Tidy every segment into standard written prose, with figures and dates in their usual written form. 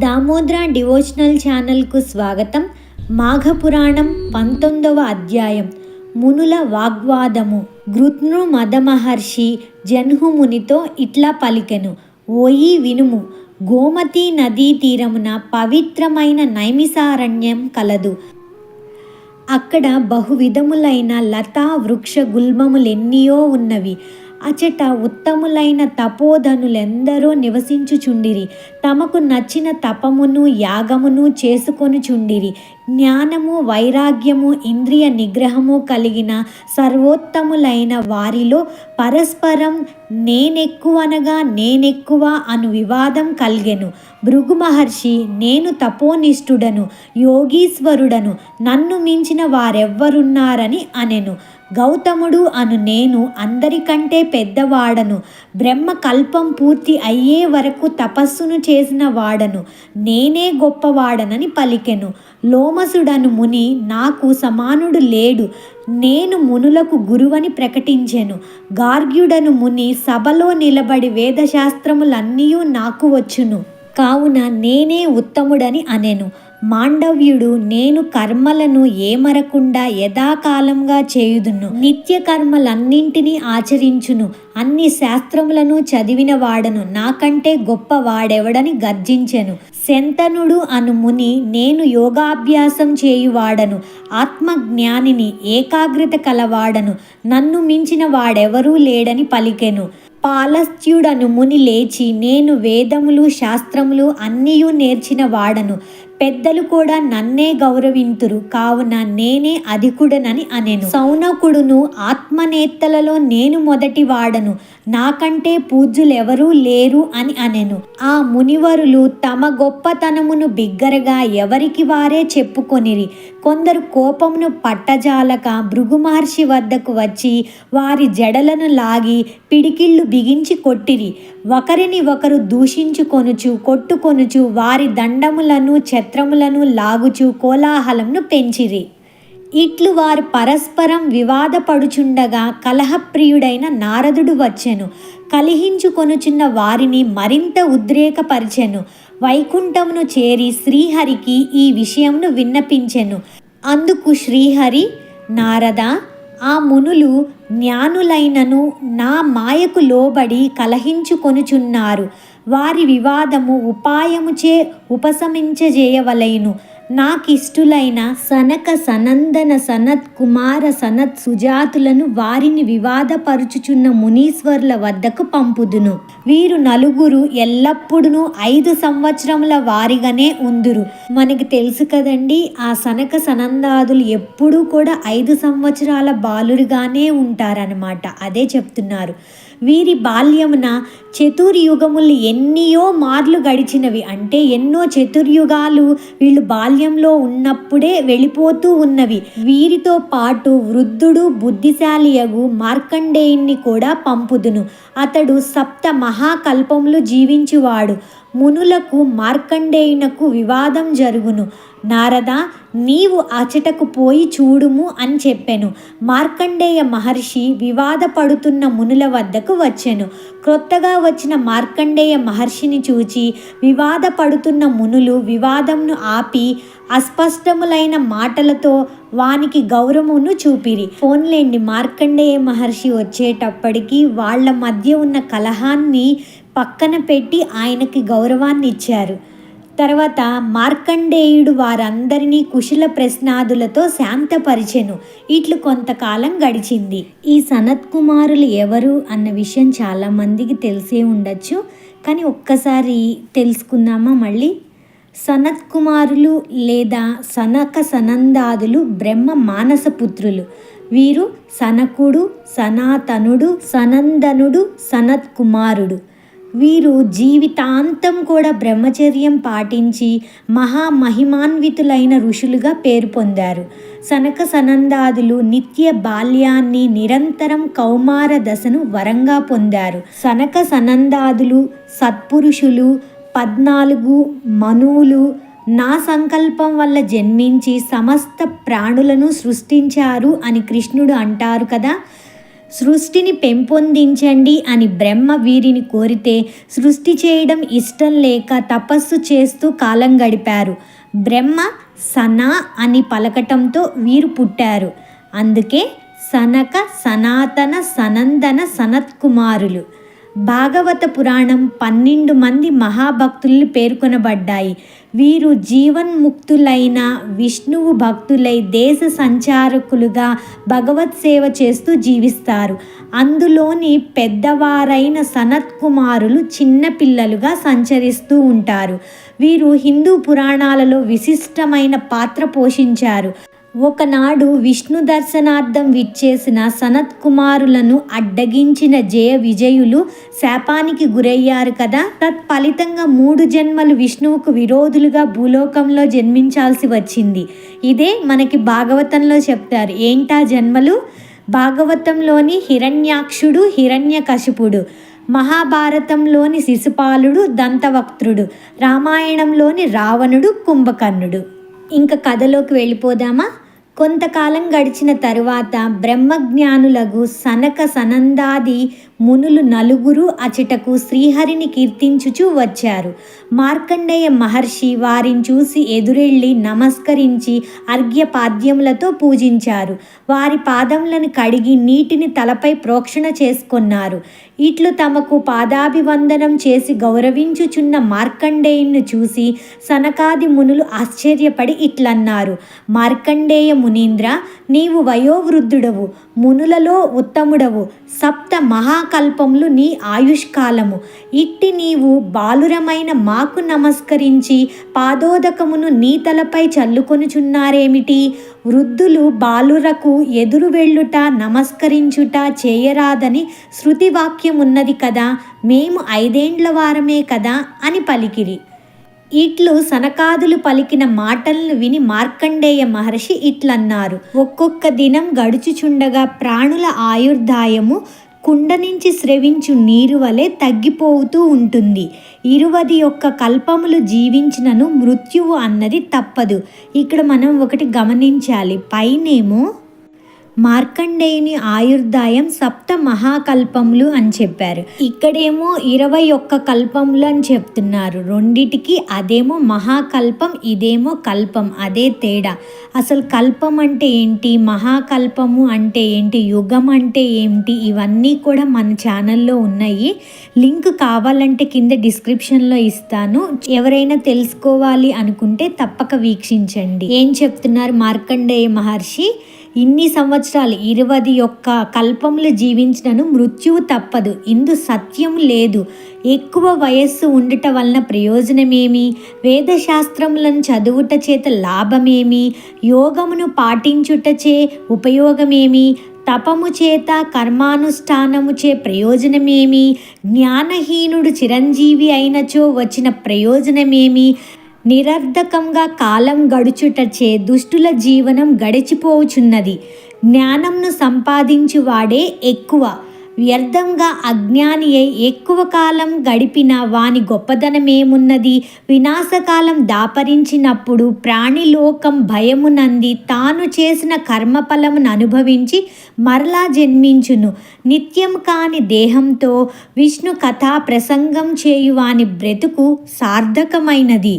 Damodra devotional ఛానల్కు స్వాగతం. మాఘపురాణం 19వ అధ్యాయం. మునుల వాగ్వాదము. గృత్ను మదమహర్షి జన్హుమునితో ఇట్లా పలికెను. ఓయి వినుము, గోమతీ నదీ తీరమున పవిత్రమైన నైమిసారణ్యం కలదు. అక్కడ బహువిధములైన లతా వృక్ష గుల్మములెన్నియో ఉన్నవి. అచట ఉత్తములైన తపోధనులెందరో నివసించుచుండిరి. తమకు నచ్చిన తపమును యాగమును చేసుకొనుచుండిరి. జ్ఞానము వైరాగ్యము ఇంద్రియ నిగ్రహము కలిగిన సర్వోత్తములైన వారిలో పరస్పరం నేనెక్కువనగా నేనెక్కువ అను వివాదం కలిగెను. భృగు మహర్షి, నేను తపోనిష్ఠుడను, యోగీశ్వరుడను, నన్ను మించిన వారెవ్వరున్నారని అనెను. గౌతముడు అను నేను అందరికంటే పెద్దవాడను, బ్రహ్మ కల్పం పూర్తి అయ్యే వరకు తపస్సును చేసిన వాడను, నేనే గొప్పవాడనని పలికెను. లోమసుడను ముని, నాకు సమానుడు లేడు, నేను మునులకు గురువని ప్రకటించెను. గార్గ్యుడను ముని, సభలో నిలబడి వేదశాస్త్రములన్నీ నాకు వచ్చును, కావున నేనే ఉత్తముడని అనెను. మాండవ్యుడు, నేను కర్మలను ఏమరకుండా యథాకాలంగా చేయుదును, నిత్య కర్మలన్నింటినీ ఆచరించును, అన్ని శాస్త్రములను చదివిన వాడను, నాకంటే గొప్ప వాడెవడని గర్జించెను. శంతనుడు అను ముని, నేను యోగాభ్యాసం చేయువాడను, ఆత్మజ్ఞానిని, ఏకాగ్రత కలవాడను, నన్ను మించిన వాడెవరూ లేడని పలికెను. పాలస్త్యుడను ముని లేచి, నేను వేదములు శాస్త్రములు అన్నీయూ నేర్చిన వాడను, పెద్దలు కూడా నన్నే గౌరవింతురు, కావున నేనే అధికుడనని అనెను. సౌనకుడును, ఆత్మనేత్తలలో నేను మొదటి వాడను, నాకంటే పూజ్యులెవరూ లేరు అని అనెను. ఆ మునివరులు తమ గొప్పతనమును బిగ్గరగా ఎవరికి వారే చెప్పుకొనిరి. కొందరు కోపమును పట్టజాలక భృగు మహర్షి వద్దకు వచ్చి వారి జడలను లాగి పిడికిళ్ళు బిగించి కొట్టిరి. ఒకరిని ఒకరు దూషించుకొనుచు కొట్టుకొనుచు వారి దండములను ఛత్రములను లాగుచు కోలాహలంను పెంచిరి. ఇట్లు వారు పరస్పరం వివాదపడుచుండగా కలహప్రియుడైన నారదుడు వచ్చెను. కలిహించుకొనుచున్న వారిని మరింత ఉద్రేకపరిచెను. వైకుంఠమును చేరి శ్రీహరికి ఈ విషయమును విన్నపించెను. అందుకు శ్రీహరి, నారద, ఆ మునులు జ్ఞానులైనను నా మాయకు లోబడి కలహించుకొనుచున్నారు. వారి వివాదము ఉపాయముచే ఉపశమించజేయవలెను. నాకిష్టులైన సనక సనందన సనత్ కుమార సనత్ సుజాతులను వారిని వివాదపరుచుచున్న మునీశ్వర్ల వద్దకు పంపుదును. వీరు నలుగురు ఎల్లప్పుడూ 5 సంవత్సరముల వారిగానే ఉందురు. మనకి తెలుసు కదండి, ఆ సనక సనందాదులు ఎప్పుడూ కూడా 5 సంవత్సరాల బాలురుగానే ఉంటారనమాట. అదే చెప్తున్నారు. వీరి బాల్యమున చతుర్యుగములు ఎన్నియో మార్లు గడిచినవి. అంటే ఎన్నో చతుర్యుగాలు వీళ్ళు బాల్యంలో ఉన్నప్పుడే వెళ్ళిపోతూ ఉన్నవి. వీరితో పాటు వృద్ధుడు బుద్ధిశాలియగు మార్కండేయుణ్ణి కూడా పంపుదును. అతడు 7 మహాకల్పములు జీవించువాడు. మునులకు మార్కండేయునకు వివాదం జరుగును. నారద, నీవు అచటకు పోయి చూడుము అని చెప్పెను. మార్కండేయ మహర్షి వివాదపడుతున్న మునుల వద్దకు వచ్చెను. క్రొత్తగా వచ్చిన మార్కండేయ మహర్షిని చూచి వివాదపడుతున్న మునులు వివాదంను ఆపి అస్పష్టములైన మాటలతో వానికి గౌరవమును చూపిరి. ఫోన్లేండి, మార్కండేయ మహర్షి వచ్చేటప్పటికి వాళ్ళ మధ్య ఉన్న కలహాన్ని పక్కన పెట్టి ఆయనకి గౌరవాన్ని ఇచ్చారు. తర్వాత మార్కండేయుడు వారందరినీ కుశల ప్రశ్నాదులతో శాంతపరిచెను. ఇట్లు కొంతకాలం గడిచింది. ఈ సనత్ కుమారులు ఎవరు అన్న విషయం చాలామందికి తెలిసే ఉండొచ్చు, కానీ ఒక్కసారి తెలుసుకుందామా మళ్ళీ. సనత్ కుమారులు లేదా సనక సనందాదులు బ్రహ్మ మానసపుత్రులు. వీరు సనకుడు, సనాతనుడు, సనందనుడు, సనత్ కుమారుడు. వీరు జీవితాంతం కూడా బ్రహ్మచర్యం పాటించి మహామహిమాన్వితులైన ఋషులుగా పేరు పొందారు. సనక సనందాదులు నిత్య బాల్యాన్ని, నిరంతరం కౌమార దశను వరంగా పొందారు. సనక సనందాదులు సత్పురుషులు, 14 మనువులు నా సంకల్పం వల్ల జన్మించి సమస్త ప్రాణులను సృష్టించారు అని కృష్ణుడు అంటారు కదా. సృష్టిని పెంపొందించండి అని బ్రహ్మ వీరిని కోరితే సృష్టి చేయడం ఇష్టం లేక తపస్సు చేస్తూ కాలం గడిపారు. బ్రహ్మ సనా అని పలకటంతో వీరు పుట్టారు. అందుకే సనక, సనాతన, సనందన, సనత్కుమారులు. భాగవత పురాణం 12 మంది మహాభక్తులు పేర్కొనబడ్డాయి. వీరు జీవన్ముక్తులైన విష్ణువు భక్తులై దేశ సంచారకులుగా భగవత్ సేవ చేస్తూ జీవిస్తారు. అందులోని పెద్దవారైన సనత్కుమారులు చిన్నపిల్లలుగా సంచరిస్తూ ఉంటారు. వీరు హిందూ పురాణాలలో విశిష్టమైన పాత్ర పోషించారు. ఒకనాడు విష్ణు దర్శనార్థం విచ్చేసిన సనత్కుమారులను అడ్డగించిన జయ విజయులు శాపానికి గురయ్యారు కదా. తత్ఫలితంగా 3 జన్మలు విష్ణువుకు విరోధులుగా భూలోకంలో జన్మించాల్సి వచ్చింది. ఇదే మనకి భాగవతంలో చెప్తారు. ఏంటా జన్మలు? భాగవతంలోని హిరణ్యాక్షుడు, హిరణ్యకశిపుడు, మహాభారతంలోని శిశుపాలుడు, దంతవక్త్రుడు, రామాయణంలోని రావణుడు, కుంభకర్ణుడు. ఇంకా కథలోకి వెళ్ళిపోదామా? కొంతకాలం గడిచిన తరువాత బ్రహ్మజ్ఞానులకు సనక, సనందాది మునులు 4 అచటకు శ్రీహరిని కీర్తించుచూ వచ్చారు. మార్కండేయ మహర్షి వారిని చూసి ఎదురెళ్ళి నమస్కరించి అర్ఘ్యపాద్యములతో పూజించారు. వారి పాదములను కడిగి నీటిని తలపై ప్రోక్షణ చేసుకొన్నారు. ఇట్లు తమకు పాదాభివందనం చేసి గౌరవించుచున్న మార్కండేయుని చూసి సనకాది మునులు ఆశ్చర్యపడి ఇట్లన్నారు. మార్కండేయ మునీంద్ర, నీవు వయోవృద్ధుడవు, మునులలో ఉత్తముడవు. 7 మహాకల్పములు నీ ఆయుష్కాలము. ఇట్టి నీవు బాలురమైన మాకు నమస్కరించి పాదోదకమును నీ తలపై చల్లుకొనుచున్నారేమిటి? వృద్ధులు బాలురకు ఎదురు వెళ్ళుట, నమస్కరించుట చేయరాదని శృతివాక్యమున్నది కదా. మేము 5 ఏండ్ల వారమే కదా అని పలికిరి. ఇట్లు సనకాదులు పలికిన మాటలను విని మార్కండేయ మహర్షి ఇట్లన్నారు. ఒక్కొక్క దినం గడుచుచుండగా ప్రాణుల ఆయుర్దాయము కుండ నుంచి స్రవించు నీరు వలె తగ్గిపోతూ ఉంటుంది. 21 కల్పములు జీవించినను మృత్యువు అన్నది తప్పదు. ఇక్కడ మనం ఒకటి గమనించాలి. పైనేమో మార్కండేయుని ఆయుర్దాయం 7 మహాకల్పములు అని చెప్పారు. ఇక్కడేమో 21 కల్పములు అని చెప్తున్నారు. రెండిటికి అదేమో మహాకల్పం, ఇదేమో కల్పం. అదే తేడా. అసలు కల్పం అంటే ఏంటి, మహాకల్పము అంటే ఏంటి, యుగం అంటే ఏంటి, ఇవన్నీ కూడా మన ఛానల్లో ఉన్నాయి. లింక్ కావాలంటే కింద డిస్క్రిప్షన్లో ఇస్తాను. ఎవరైనా తెలుసుకోవాలి అనుకుంటే తప్పక వీక్షించండి. ఏం చెప్తున్నారు మార్కండేయ మహర్షి? ఇన్ని సంవత్సరాలు 21 కల్పములు జీవించినను మృత్యువు తప్పదు. ఇందు సత్యం లేదు. ఎక్కువ వయస్సు ఉండుట వలన ప్రయోజనమేమి? వేదశాస్త్రములను చదువుట చేత లాభమేమి? యోగమును పాటించుటచే ఉపయోగమేమి? తపము చేత కర్మానుష్ఠానము చే ప్రయోజనమేమి? జ్ఞానహీనుడు చిరంజీవి అయినచో వచ్చిన ప్రయోజనమేమి? నిరర్ధకంగా కాలం గడుచుటచే దుష్టుల జీవనం గడిచిపోవుచున్నది. జ్ఞానంను సంపాదించువాడే ఎక్కువ. వ్యర్థంగా అజ్ఞాని అయి ఎక్కువ కాలం గడిపిన వాని గొప్పదనమేమున్నది? వినాశకాలం దాపరించినప్పుడు ప్రాణిలోకం భయమునంది తాను చేసిన కర్మఫలమును అనుభవించి మరలా జన్మించును. నిత్యం కాని దేహంతో విష్ణు కథా ప్రసంగం చేయువాని బ్రతుకు సార్థకమైనది.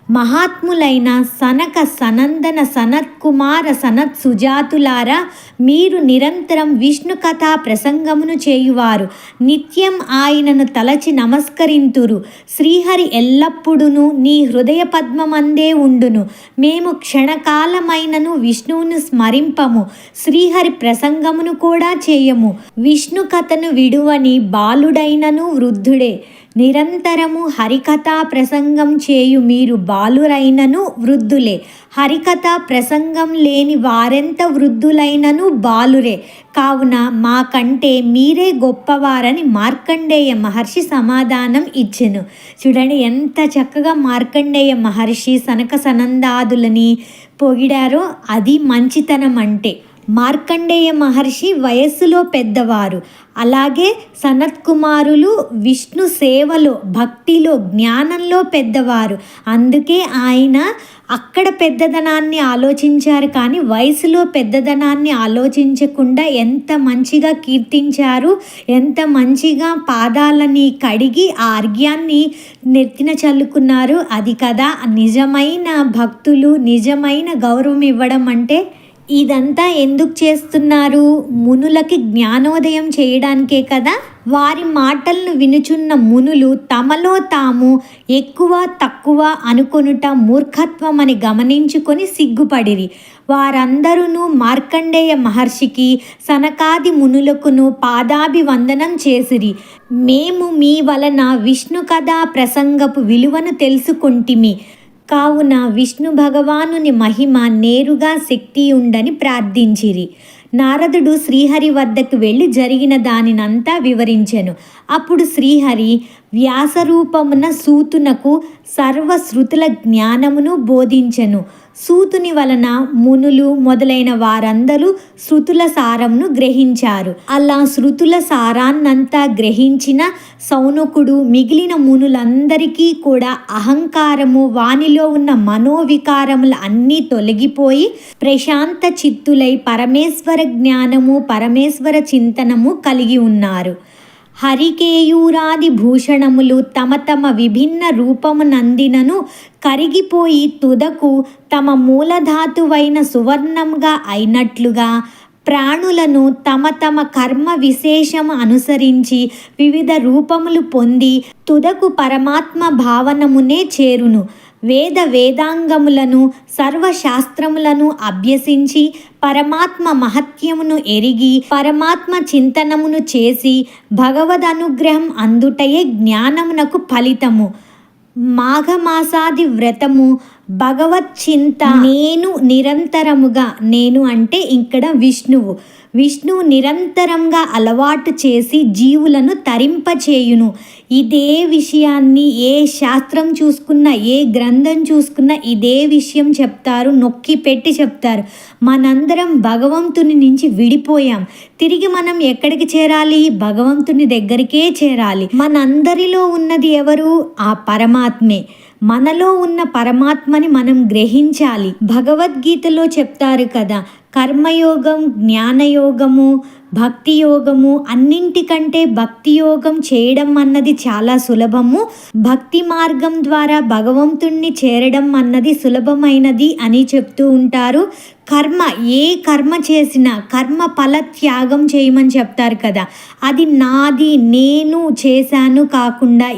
మహాత్ములైన సనక, సనందన, సనత్కుమార, సనత్ సుజాతులారా, మీరు నిరంతరం విష్ణు కథా ప్రసంగమును చేయువారు. నిత్యం ఆయనను తలచి నమస్కరింతురు. శ్రీహరి ఎల్లప్పుడూను నీ హృదయ పద్మమందే ఉండును. మేము క్షణకాలమైనను విష్ణువును స్మరింపము. శ్రీహరి ప్రసంగమును కూడా చేయము. విష్ణు కథను విడువని బాలుడైనను వృద్ధుడే. నిరంతరము హరికథా ప్రసంగం చేయు మీరు బాలురైనను వృద్ధులే. హరికథా ప్రసంగం లేని వారెంత వృద్ధులైనను బాలురే. కావున మాకంటే మీరే గొప్పవారని మార్కండేయ మహర్షి సమాధానం ఇచ్చెను. చూడండి ఎంత చక్కగా మార్కండేయ మహర్షి సనక సనందాదులని పొగిడారో. అది మంచితనం అంటే. మార్కండేయ మహర్షి వయస్సులో పెద్దవారు. అలాగే సనత్ కుమారులు విష్ణు సేవలో, భక్తిలో, జ్ఞానంలో పెద్దవారు. అందుకే ఆయన అక్కడ పెద్దదనాన్ని ఆలోచించారు, కానీ వయసులో పెద్దదనాన్ని ఆలోచించకుండా ఎంత మంచిగా కీర్తించారు, ఎంత మంచిగా పాదాలని కడిగి ఆ అర్ఘ్యాన్ని నెత్తిన చల్లుకున్నారు. అది కదా నిజమైన భక్తులు, నిజమైన గౌరవం ఇవ్వడం అంటే. ఇదంతా ఎందుకు చేస్తున్నారు? మునులకి జ్ఞానోదయం చేయడానికే కదా. వారి మాటలను వినుచున్న మునులు తమలో తాము ఎక్కువ తక్కువ అనుకొనుట మూర్ఖత్వం అని గమనించుకొని సిగ్గుపడిరి. వారందరూ మార్కండేయ మహర్షికి సనకాది మునులకును పాదాభివందనం చేసిరి. మేము మీ వలన విష్ణు కథా ప్రసంగపు విలువను తెలుసుకొంటిమి కావున విష్ణు భగవానుని మహిమ నేరుగా శక్తి ఉండని ప్రార్థించిరి. నారదుడు శ్రీహరి వద్దకు వెళ్ళి జరిగిన దానినంతా వివరించెను. అప్పుడు శ్రీహరి వ్యాసరూపమున సూతునకు సర్వశ్రుతుల జ్ఞానమును బోధించెను. సూతుని వలన మునులు మొదలైన వారందరూ శృతుల సారమును గ్రహించారు. అలా శృతుల సారాన్నంతా గ్రహించిన సౌనకుడు మిగిలిన మునులందరికీ కూడా అహంకారము, వానిలో ఉన్న మనోవికారములు అన్నీ తొలగిపోయి ప్రశాంత చిత్తులై పరమేశ్వర జ్ఞానము, పరమేశ్వర చింతనము కలిగి ఉన్నారు. హరికేయూరాది భూషణములు తమ తమ విభిన్న రూపమునందినను కరిగిపోయి తుదకు తమ మూలధాతువైన సువర్ణంగా అయినట్లుగా ప్రాణులను తమ తమ కర్మ విశేషము అనుసరించి వివిధ రూపములు పొంది తుదకు పరమాత్మ భావనమునే చేరును. వేదాంగములను సర్వశాస్త్రములను అభ్యసించి పరమాత్మ మహత్యమును ఎరిగి పరమాత్మ చింతనమును చేసి భగవద్ అనుగ్రహం అందుటయే జ్ఞానమునకు ఫలితము. మాఘమాసాది వ్రతము భగవత్ చింత. నేను నిరంతరముగా, నేను అంటే ఇక్కడ విష్ణువు నిరంతరంగా అలవాటు చేసి జీవులను తరింపచేయును. ఇదే విషయాన్ని ఏ శాస్త్రం చూసుకున్నా, ఏ గ్రంథం చూసుకున్నా ఇదే విషయం చెప్తారు, నొక్కి పెట్టి చెప్తారు. మనందరం భగవంతుని నుంచి విడిపోయాం. తిరిగి మనం ఎక్కడికి చేరాలి? భగవంతుని దగ్గరికే చేరాలి. మనందరిలో ఉన్నది ఎవరు? ఆ పరమాత్మే. మనలో ఉన్న పరమాత్మని మనం గ్రహించాలి. భగవద్గీతలో చెప్తారు కదా, కర్మయోగం, జ్ఞానయోగము, భక్తి యోగము, అన్నింటికంటే భక్తి యోగం చేయడం అన్నది చాలా సులభము. భక్తి మార్గం ద్వారా భగవంతుణ్ణి చేరడం అన్నది సులభమైనది అని చెప్తూ ఉంటారు. ఏ కర్మ చేసినా కర్మ ఫల త్యాగం చేయమని చెప్తారు కదా, అది నాది, నేను చేశాను కాకుండా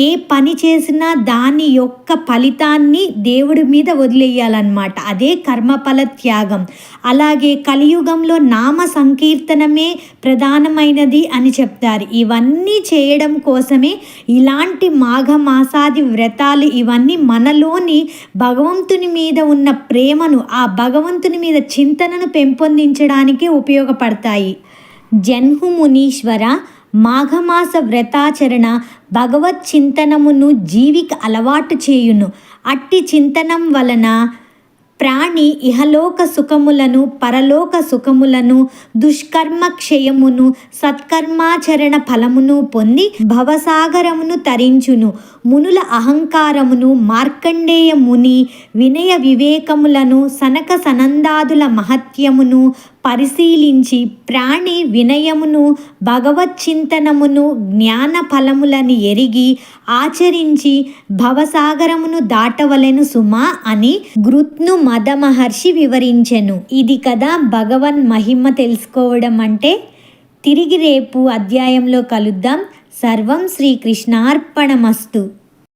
ఏ పని చేసినా దాని యొక్క ఫలితాన్ని దేవుడి మీద వదిలేయాలన్నమాట. అదే కర్మఫల త్యాగం. అలాగే కలియుగంలో నామ సంకీర్తనమే ప్రధానమైనది అని చెప్తారు. ఇవన్నీ చేయడం కోసమే ఇలాంటి మాఘమాసాది వ్రతాలు, ఇవన్నీ మనలోని భగవంతుని మీద ఉన్న ప్రేమను, ఆ భగవంతుని మీద చింతనను పెంపొందించడానికే ఉపయోగపడతాయి. జన్హు మునీశ్వర, మాఘమాస వ్రతాచరణ భగవత్ చింతనమును జీవికి అలవాటు చేయును. అట్టి చింతనం వలన ప్రాణి ఇహలోక సుఖములను, పరలోక సుఖములను, దుష్కర్మ క్షయమును, సత్కర్మాచరణ ఫలమును పొంది భవసాగరమును తరించును. మునుల అహంకారమును, మార్కండేయ ముని వినయ వివేకములను, సనక సనందాదుల మహత్యమును పరిశీలించి ప్రాణి వినయమును, భగవచ్చింతనమును, జ్ఞాన ఫలములని ఎరిగి ఆచరించి భవసాగరమును దాటవలెను సుమా అని గృత్ను మద మహర్షి వివరించెను. ఇది కదా భగవన్ మహిమ తెలుసుకోవడం అంటే. తిరిగి రేపు అధ్యాయంలో కలుద్దాం. సర్వం శ్రీకృష్ణార్పణమస్తు.